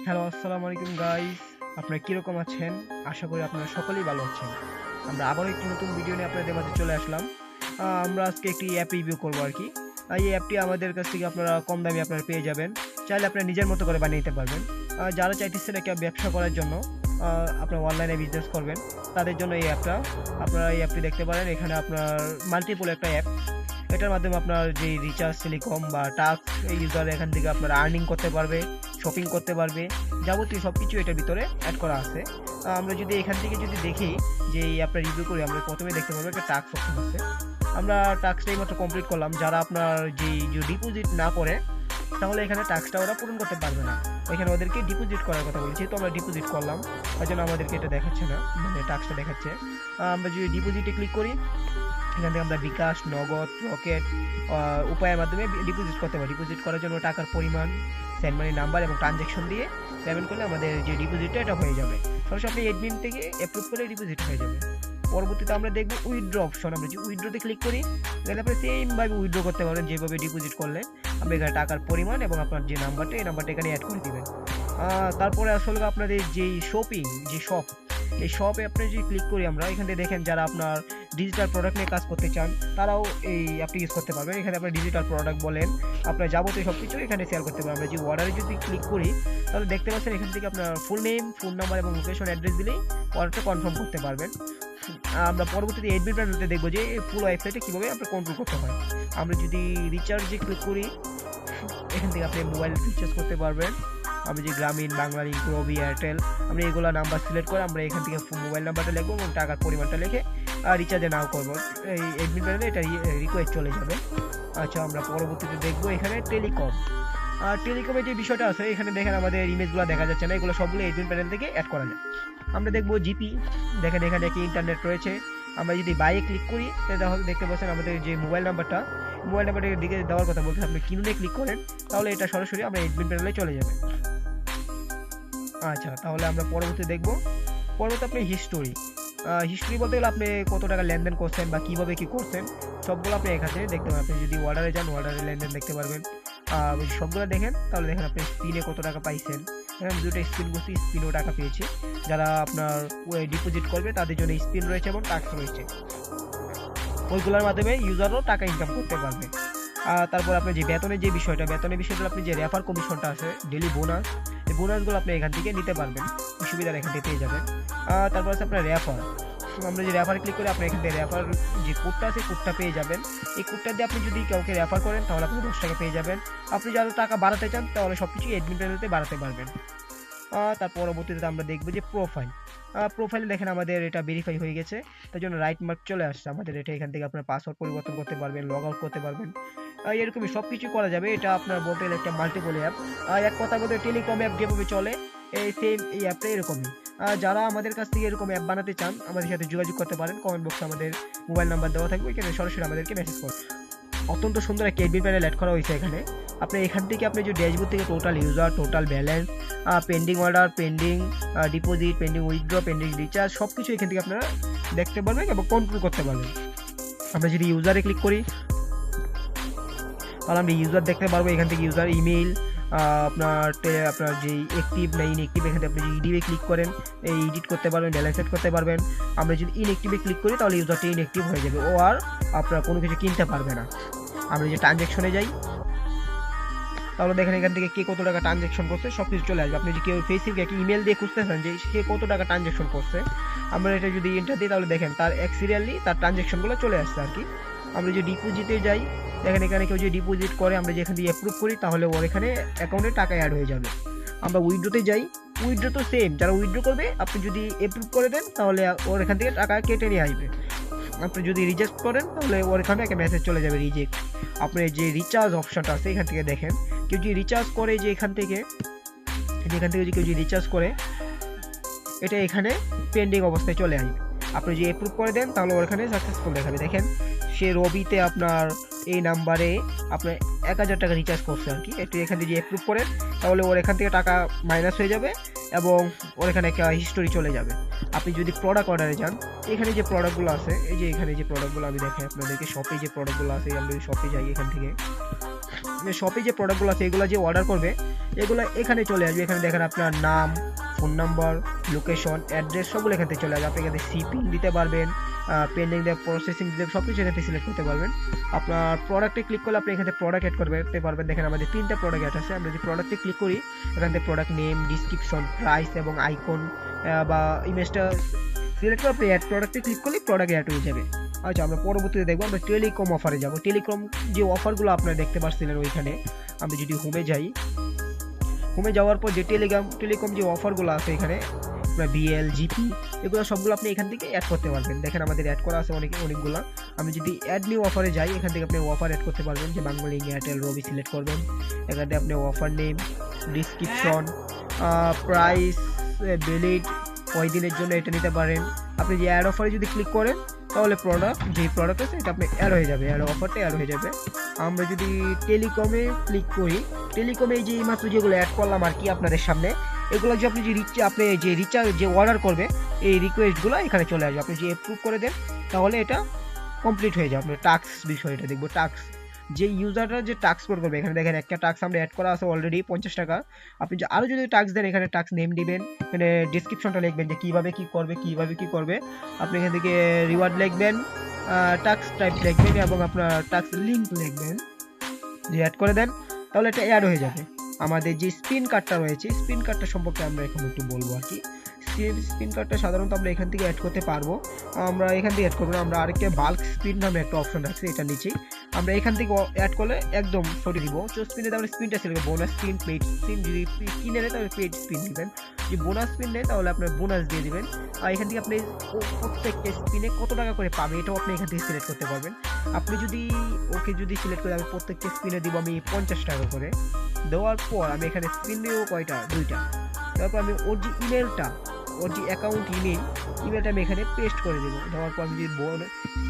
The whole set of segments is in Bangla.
হ্যালো, আসসালামু আলাইকুম গাইস। আপনারা কিরকম আছেন? আশা করি আপনারা সকলেই ভালো আছেন। আমরা আবারও একটি নতুন ভিডিও নিয়ে আপনাদের মাঝে চলে আসলাম। আমরা আজকে একটি অ্যাপ রিভিউ করব আরকি। এই অ্যাপটি আমাদের কাছ থেকে আপনারা কম দামে আপনারা পেয়ে যাবেন। চাইলে আপনারা নিজের মতো করে বানিয়ে নিতে পারবেন। যারা চাইতেছেন একটা ব্যবসা করার জন্য, আপনারা অনলাইনে বিজনেস করবেন, তাদের জন্য এই অ্যাপটা। আপনারা এই অ্যাপটি দেখতে পারেন। এখানে আপনার মাল্টিপল একটা অ্যাপ। এটার মাধ্যমে আপনার যে রিচার্জ, টেলিকম বা টাস্ক, এই ইউজার এখান থেকে আপনারা আর্নিং করতে পারবে, শপিং করতে পারবে, যাবতীয় সব কিছু এটার ভিতরে অ্যাড করা আছে। আমরা যদি এখান থেকে যদি দেখি যে এই অ্যাপটা রিভিউ করি, আমরা প্রথমে দেখতে পাবো একটা টাস্ক অপশন আছে। আমরা টাস্কটাই মাত্র কমপ্লিট করলাম। যারা আপনার যে ডিপোজিট না করে, তাহলে এখানে টাস্কটা ওরা পূরণ করতে পারবে না। এখানে ওদেরকে ডিপোজিট করার কথা বলছি, তো আমরা ডিপোজিট করলাম, তার জন্য আমাদেরকে এটা দেখাচ্ছে না, মানে টাস্কটা দেখাচ্ছে। আমরা যদি ডিপোজিটে ক্লিক করি, এখান থেকে আমরা বিকাশ, নগদ, রকেট উপায়ের মাধ্যমে ডিপোজিট করতে পারি। ডিপোজিট করার জন্য টাকার পরিমাণ, সেন্ড মানি নাম্বার এবং ট্রানজ্যাকশন দিয়ে পেমেন্ট করলে আমাদের যে ডিপোজিটটা এটা হয়ে যাবে। সরাসরি আপনি এডমিন থেকে অ্যাপ্রুভ করলে ডিপোজিট হয়ে যাবে। পরবর্তীতে আমরা দেখব উইথড্র অপশন। আমরা যদি উইথড্রতে ক্লিক করি, তাহলে আপনি সেমভাবে উইথড্র করতে পারবেন যেভাবে ডিপোজিট করলেন। আপনি এখানে টাকার পরিমাণ এবং আপনার যে নাম্বারটা, এই নাম্বারটা এখানে অ্যাড করে দিবেন। তারপরে আসলে আপনাদের যেই শপিং, যে শপ, এই শপে আপনি যদি ক্লিক করি, আমরা এখান থেকে দেখেন যারা আপনার ডিজিটাল প্রোডাক্ট নিয়ে কাজ করতে চান, তারাও এই অ্যাপটি ইউজ করতে পারবেন। এখানে আপনার ডিজিটাল প্রোডাক্ট বলেন, আপনার যাবতীয় সব কিছু এখানে শেয়ার করতে পারবেন। আমরা যে অর্ডারে যদি ক্লিক করি, তাহলে দেখতে পাচ্ছেন এখান থেকে আপনার ফুল নেম, ফোন নাম্বার এবং লোকেশন অ্যাড্রেস দিলেই অর্ডারটা কনফার্ম করতে পারবেন। আমরা পরবর্তীতে এডমিন প্যানেলতে দেখবো যে পুরো ওয়েবসাইটে কীভাবে আপনার কন্ট্রোল করতে হয়। আমরা যদি রিচার্জে ক্লিক করি, এখান থেকে আপনি মোবাইল রিচার্জ করতে পারবেন। আমরা যে গ্রামীণ, বাংলালিংক, রবি, এয়ারটেল, আমরা এগুলো নাম্বার সিলেক্ট করে আমরা এখান থেকে মোবাইল নাম্বারটা লিখবো এবং টাকার পরিমাণটা লিখে রিচার্জে নাও করবো। এই এডমিন প্যানেলে এটা রিকোয়েস্ট চলে যাবে। আচ্ছা, আমরা পরবর্তীতে দেখবো এখানে টেলিকম। টেলিকমের যে বিষয়টা আছে, এখানে দেখেন আমাদের ইমেজগুলো দেখা যাচ্ছে না, এগুলো সবগুলো এডমিন প্যানেল থেকে অ্যাড করা যায়। আমরা দেখবো জিপি, দেখেন এখানে কি ইন্টারনেট রয়েছে। আমরা যদি বাইয়ে ক্লিক করি, তাহলে দেখতে পাচ্ছেন আমাদের যে মোবাইল নাম্বারটার দিকে দেওয়ার কথা বলতে, আপনি কিনুনে ক্লিক করেন, তাহলে এটা সরাসরি আমরা এডমিন প্যানেলে চলে যাবে। আচ্ছা, তাহলে আমরা পরবর্তী দেখবো। পরবর্তী আপনি হিস্টোরি বলতে গেলে আপনি কত টাকা লেনদেন করছেন বা কীভাবে কী করছেন, সবগুলো আপনি এখান থেকে দেখতে পাবেন। আপনি যদি অর্ডারে যান, অর্ডারে লেনদেন দেখতে পারবেন। সবগুলো দেখেন, তাহলে দেখেন আপনি স্পিনে কত টাকা পাইছেন। এখানে দুটো স্পিন করছি, স্পিনও টাকা পেয়েছি। যারা আপনার ডিপোজিট করবে, তাদের জন্য স্পিন রয়েছে এবং টাক্স রয়েছে, ওইগুলোর মাধ্যমে ইউজারও টাকা ইনকাম করতে পারবে। তারপর আপনার যে বেতনের বিষয়টা, আপনি যে রেফার কমিশনটা আছে, ডেলি বোনাস, এই বোনাসগুলো আপনি এখান থেকে নিতে পারবেন, এই সুবিধাটা এখান থেকে পেয়ে যাবেন। তারপর আছে আপনার রেফার। আমরা যে রেফার ক্লিক করি, আপনি এখান থেকে রেফার যে কোডটা আছে, কোডটা পেয়ে যাবেন। এই কোডটা দিয়ে আপনি যদি কাউকে রেফার করেন, তাহলে আপনি 10 টাকা পেয়ে যাবেন। আপনি যারা টাকা বাড়াতে চান, তাহলে সব কিছু এডমিন প্যানেলতে বাড়াতে পারবেন। তার পরবর্তীতে আমরা দেখব যে প্রোফাইলে দেখেন আমাদের এটা ভেরিফাই হয়ে গেছে, তার জন্য রাইট মার্ক চলে আসছে আমাদের। এটা এখান থেকে আপনার পাসওয়ার্ড পরিবর্তন করতে পারবেন, লগ আউট করতে পারবেন, এরকমই সব কিছু করা যাবে। এটা আপনার বলতে গেলে একটা মাল্টিপল অ্যাপ। এক কথা বলতে টেলিকম অ্যাপ যেভাবে চলে, এই সেম এই অ্যাপটা এরকমই। যারা আমাদের কাছ থেকে এরকম অ্যাপ বানাতে চান, আমাদের সাথে যোগাযোগ করতে পারেন। কমেন্ট বক্সে আমাদের মোবাইল নাম্বার দেওয়া থাকবে, এখানে সরাসরি আমাদেরকে মেসেজ করুন। অত্যন্ত সুন্দর একটা এডমিন প্যানেল অ্যাড করা হয়েছে এখানে। আপনি এখান থেকে আপনি যে ড্যাশবোর্ড থেকে total user, total balance, pending order, pending deposit, pending withdraw, pending recharge, সব কিছু এখান থেকে আপনারা দেখতে পারবেন এবং কন্ট্রোল করতে পারবেন। আমরা যদি ইউজারে ক্লিক করি, তাহলে আমরা ইউজার দেখতে পারবো। এখান থেকে ইউজার ইমেইল, আপনার যে অ্যাক্টিভ না ইনঅ্যাক্টিভ, এখান থেকে আপনি যদি ইডিটে ক্লিক করেন, এই এডিট করতে পারবেন, ব্যালেন্স সেট করতে পারবেন। আমরা যদি ইনঅ্যাক্টিভে ক্লিক করি, তাহলে ইউজারটা ইনঅ্যাক্টিভ হয়ে যাবে, ও আর আপনার কোনো কিছু কিনতে পারবে না। আমরা যে ট্রানজ্যাকশনে যাই, তাহলে দেখেন এখান থেকে কে কত টাকা ট্রানজ্যাকশন করছে সব কিছু চলে আসবে। আপনি যদি কেউ ফেসবুকে একটা ইমেল দিয়ে খুঁজতেছেন যে সে কত টাকা ট্রানজ্যাকশন করছে, আমরা এটা যদি এন্টার দিই, তাহলে দেখেন তার সিরিয়ালি তার ট্রানজ্যাকশনগুলো চলে আসছে আর কি। আমরা যদি ডিপোজিটে যাই, দেখেন এখানে কেউ যদি ডিপোজিট করে, আমরা যেখান দিয়ে অ্যাপ্রুভ করি, তাহলে ওর এখানে অ্যাকাউন্টে টাকা অ্যাড হয়ে যাবে। আমরা উইথড্রোতে যাই, উইথড্রো তো সেম, যারা উইথড্রো করবে, আপনি যদি অ্যাপ্রুভ করে দেন, তাহলে ওর এখান থেকে টাকা কেটে নিয়ে আসবে। আপনি যদি রিজেক্ট করেন, তাহলে ওর এখানে একটা মেসেজ চলে যাবে, রিজেক্ট। আপনার যে রিচার্জ অপশনটা আছে, এখান থেকে দেখেন কেউ যদি রিচার্জ করে, যে এখান থেকে যদি কেউ যদি রিচার্জ করে, এটা এখানে পেন্ডিং অবস্থায় চলে আসবে। আপনি যদি অ্যাপ্রুভ করে দেন, তাহলে ওর এখানে সাকসেসফুল দেখাবে। দেখেন সে রবিতে আপনার এই নাম্বারে আপনার 1000 টাকা রিচার্জ করছে আর কি। একটু এখান থেকে যদি অ্যাপ্রুভ করেন, তাহলে ওর এখান থেকে টাকা মাইনাস হয়ে যাবে এবং ওর এখানে একটা হিস্টোরি চলে যাবে। আপনি যদি প্রোডাক্ট অর্ডারে যান, এখানে যে প্রোডাক্টগুলো আছে, এই যে এখানে যে প্রোডাক্টগুলো আমি দেখাই আপনাদেরকে, শপে যে প্রোডাক্টগুলো আছে, আমরা যদি শপে যাই, এখান থেকে শপে যে প্রোডাক্টগুলো আছে এগুলো যে অর্ডার করবে এগুলো এখানে চলে আসবে। এখানে দেখেন আপনার নাম, ফোন নাম্বার, লোকেশন, অ্যাড্রেস সবগুলো এখান থেকে চলে আসবে। আপনি এখানে শিপিং দিতে পারবেন, পেন্ডিং দিয়ে প্রসেসিং দিতে সব কিছু এখান থেকে সিলেক্ট করতে পারবেন। আপনার প্রোডাক্টে ক্লিক করলে আপনি এখান থেকে প্রোডাক্ট অ্যাড করতে পারবেন। দেখেন আমাদের 3টা প্রোডাক্ট অ্যাড আছে। আমরা যদি প্রোডাক্টে ক্লিক করি এখান থেকে প্রোডাক্ট নেম, ডিসক্রিপশন, প্রাইস এবং আইকন বা ইমেজটা সিলেক্ট করে আপনি অ্যাড প্রোডাক্টে ক্লিক করলে প্রোডাক্ট অ্যাড হয়ে যাবে। আচ্ছা, আমরা পরবর্তীতে দেখবো আমরা টেলিকম অফারে যাব। টেলিকম যে অফারগুলো আপনারা দেখতে পাচ্ছিলেন ওইখানে আমি যদি হোমে যাই, হোমে যাওয়ার পর যে টেলিকম যে অফারগুলো আছে এখানে বিএল, জিপি এগুলো সবগুলো আপনি এখান থেকে অ্যাড করতে পারবেন। দেখেন আমাদের অ্যাড করা আছে অনেকগুলো। আমি যদি অ্যাড নিউ অফারে যাই এখান থেকে আপনি অফার অ্যাড করতে পারবেন, যে বাংলা, এয়ারটেল, রবি সিলেক্ট করবেন। এখান থেকে আপনি offer name, description, price, valid কয়দিনের জন্য এটা নিতে পারেন। আপনি যে অ্যাড অফারে যদি ক্লিক করেন তাহলে যে প্রোডাক্ট আছে এটা আপনি অ্যাড হয়ে যাবে, অ্যাড অফারটা অ্যাড হয়ে যাবে। আমরা যদি টেলিকমে ক্লিক করি, টেলিকমে যে এইমাত্র যেগুলো অ্যাড করলাম আর কি আপনাদের সামনে, এগুলো যে আপনি যে রিচার্জ যে অর্ডার করবে এই রিকোয়েস্টগুলো এখানে চলে আসবে। আপনি যে অ্যাপ্রুভ করে দেন তাহলে এটা কমপ্লিট হয়ে যাবে। আপনার টাস্ক বিষয়টা দেখবো, টাস্ক যে ইউজাররা যে টাস্ক করবে এখানে দেখেন একটা টাস্ক আমরা অ্যাড করা আছে অলরেডি 50 টাকা। আপনি আরও যদি টাস্ক দেন এখানে টাস্ক নেম দিবেন, এখানে ডিসক্রিপশনটা লিখবেন যে কীভাবে কী করবে। আপনি এখান থেকে রিওয়ার্ড লিখবেন, টাস্ক টাইপ লিখবেন এবং আপনার টাস্ক লিঙ্ক লিখবেন, যে অ্যাড করে দেন তাহলে এটা অ্যাড হয়ে যাবে। আমাদের যে স্পিন কার্ডটা রয়েছে স্পিন কার্ডটা সম্পর্কে আমরা এখন একটু বলবো আর কি। স্পিন কার্ডটা সাধারণত আমরা এখান থেকে অ্যাড করতে পারবো। আমরা এখান থেকে অ্যাড করবো না, আমরা আরেকটা বাল্ক স্পিন নামে একটা অপশন আছে এটা নিচেই। আমরা এখান থেকে অ্যাড করলে একদম সরিয়ে দিব। স্পিনে তাহলে স্পিনটা select, bonus spin, paid spin. যদি কিনে নেয় তাহলে পেইড স্পিন দিবেন, যদি বোনাস স্পিন নেয় তাহলে আপনার বোনাস দিয়ে দিবেন। আর এখান থেকে আপনি প্রত্যেকটা স্পিনে কত টাকা করে পাবে এটাও আপনি এখান থেকে সিলেক্ট করতে পারবেন। আপনি যদি সিলেক্ট করে আমি প্রত্যেকটা স্পিনে দিব আমি 50 টাকা করে। দেওয়ার পর আমি এখানে স্পিন দিব কয়টা, 2টা। তারপর আমি ওর যে ইমেলটা, ওর যে অ্যাকাউন্ট ইমেলটা আমি এখানে পেস্ট করে দেবো। দেওয়ার পর আমি যদি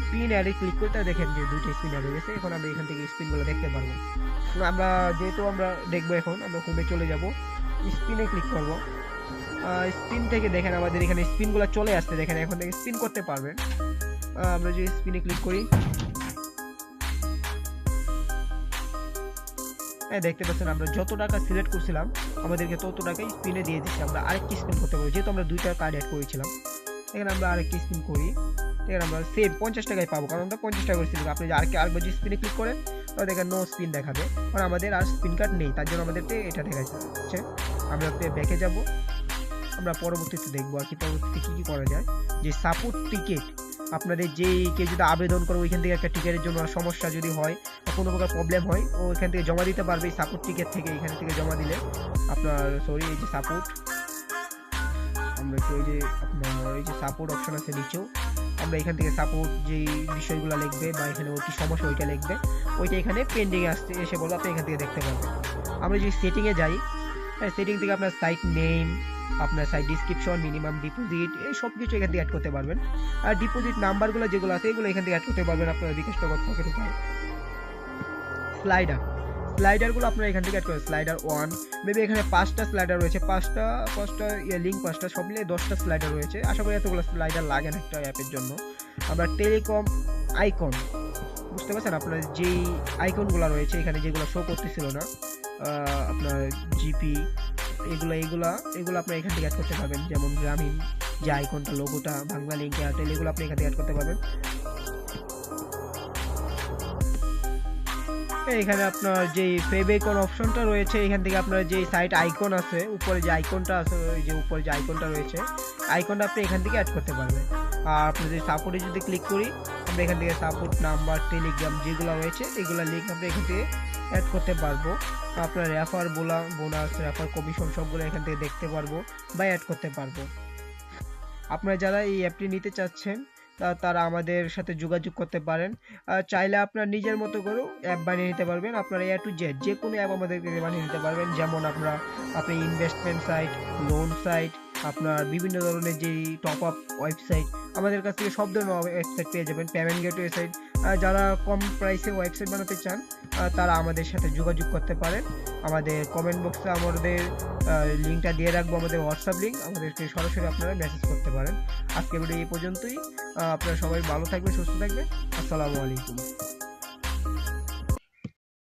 স্পিন অ্যাডে ক্লিক করি তাহলে দেখেন যে 2টা স্পিন অ্যাড হয়ে গেছে। এখন আমরা এখান থেকে স্পিনগুলো দেখতে পারবো। আমরা দেখবো এখন আমরা হোমে চলে যাব, স্পিনে ক্লিক করব। স্পিন থেকে দেখেন আমাদের এখানে স্পিনগুলো চলে আসছে, দেখেন এখন থেকে স্পিন করতে পারবেন। আমরা যদি স্পিনে ক্লিক করি দেখতে পাচ্ছেন আমরা যত টাকা সিলেক্ট করছিলাম আমাদেরকে তত টাকাই স্পিনে দিয়ে দিচ্ছে। আমরা আরেকটি স্পিন করতে পারবো, যেহেতু আমরা 2টা কার্ড অ্যাড করেছিলাম। এখানে আমরা আরেকটি স্পিন করি, এখানে আমরা সেম 50 টাকায় পাবো, কারণ আমরা 50 টাকা করেছিলাম। আপনি যে আরেকবার যদি স্পিনে ক্লিক করেন তাহলে দেখেন নো স্পিন দেখাবে, কারণ আমাদের আর স্পিন কার্ড নেই, তার জন্য আমাদেরকে এটা দেখাচ্ছে। আমরা ব্যাকে যাব, আমরা পরবর্তীতে দেখবো আর কি পরবর্তীতে কী করা যায়। যে সাপোর্ট টিকিট, আপনাদের কেউ যদি আবেদন করে ওইখান থেকে একটা টিকিটের জন্য সমস্যা যদি হয় বা কোনো প্রকার প্রবলেম হয় ও এখান থেকে জমা দিতে পারবে এই সাপোর্ট টিকিট থেকে। এখান থেকে জমা দিলে আপনার এই যে সাপোর্ট, আমরা একটু এই যে সাপোর্ট অপশন আছে নিচেও, আমরা এখান থেকে সাপোর্ট যেই বিষয়গুলো লিখবে বা এখানে ওর কি সমস্যা ওইটা লিখবে, ওইটা এখানে পেন্ডিংয়ে এসে বলবো, আপনি এখান থেকে দেখতে পারবেন। আমরা যদি সেটিংয়ে যাই, সেটিং থেকে আপনার সাইট নেম, আপনার সাইট ডিসক্রিপশন, মিনিমাম ডিপোজিট, এই সব কিছু এখান থেকে অ্যাড করতে পারবেন। আর ডিপোজিট নাম্বারগুলো যেগুলো আছে এগুলো এখান থেকে অ্যাড করতে পারবেন আপনার বিকাশ নগদ পকেট উপায়। স্লাইডারগুলো আপনারা এখান থেকে অ্যাড করেন। স্লাইডার 1 মেবি এখানে 5টা স্লাইডার রয়েছে, 5টা লিঙ্ক 5টা, সব মিলিয়ে 10টা স্লাইডার রয়েছে। আশা করি এতগুলো স্লাইডার লাগে না একটা অ্যাপের জন্য। আমরা টেলিকম আইকন, বুঝতে পারছেন আপনার যেই আইকনগুলো রয়েছে এখানে যেগুলো শো করতেছিল না, আপনার জিপি এগুলো আপনার এখান থেকে অ্যাড করতে পারবেন। যেমন গ্রামীণ যে আইকনটা, লোগোটা, বাংলা লিঙ্ক, এয়ারটেল, এগুলো আপনি এখান থেকে অ্যাড করতে পারবেন। এখানে আপনার যে ফেভিকন অপশনটা রয়েছে এখান থেকে আপনার যে সাইট আইকন আছে উপরে যে আইকনটা আছে, ওই যে উপরে যে আইকনটা রয়েছে আইকনটা আপনি এখান থেকে অ্যাড করতে পারবেন। আর আপনি যদি সাপোর্টে যদি ক্লিক করি আমরা এখান থেকে সাপোর্ট নাম্বার, টেলিগ্রাম যেগুলো রয়েছে এগুলো লিঙ্ক আমরা এখান থেকে অ্যাড করতে পারবো। আপনার রেফার বোনাস, রেফার কমিশন সবগুলো এখান থেকে দেখতে পারবো বা অ্যাড করতে পারবো। আপনারা যারা এই অ্যাপটি নিতে চাচ্ছেন তারা আমাদের সাথে যোগাযোগ করতে পারেন। চাইলে আপনার নিজের মতো করেও অ্যাপ বানিয়ে নিতে পারবেন। আপনারা A to Z যে কোনো অ্যাপ আমাদেরকে বানিয়ে নিতে পারবেন। যেমন আপনি ইনভেস্টমেন্ট সাইট, লোন সাইট, আপনার বিভিন্ন ধরনের যেই টপ আপ ওয়েবসাইট আমাদের কাছ থেকে সব ধরনের ওয়েবসাইট পেয়ে যাবেন। পেমেন্ট গেটওয়ে সাইট, যারা কম প্রাইসে ওয়েবসাইট বানাতে চান তারা আমাদের সাথে যোগাযোগ করতে পারেন। আমাদের কমেন্ট বক্সে আমাদের লিঙ্কটা দিয়ে রাখবো, আমাদের হোয়াটসঅ্যাপ লিঙ্ক, আমাদেরকে সরাসরি আপনারা মেসেজ করতে পারেন। আজকের ভিডিও এই পর্যন্তই। আপনারা সবাই ভালো থাকবেন, সুস্থ থাকবেন। আসসালামু আলাইকুম।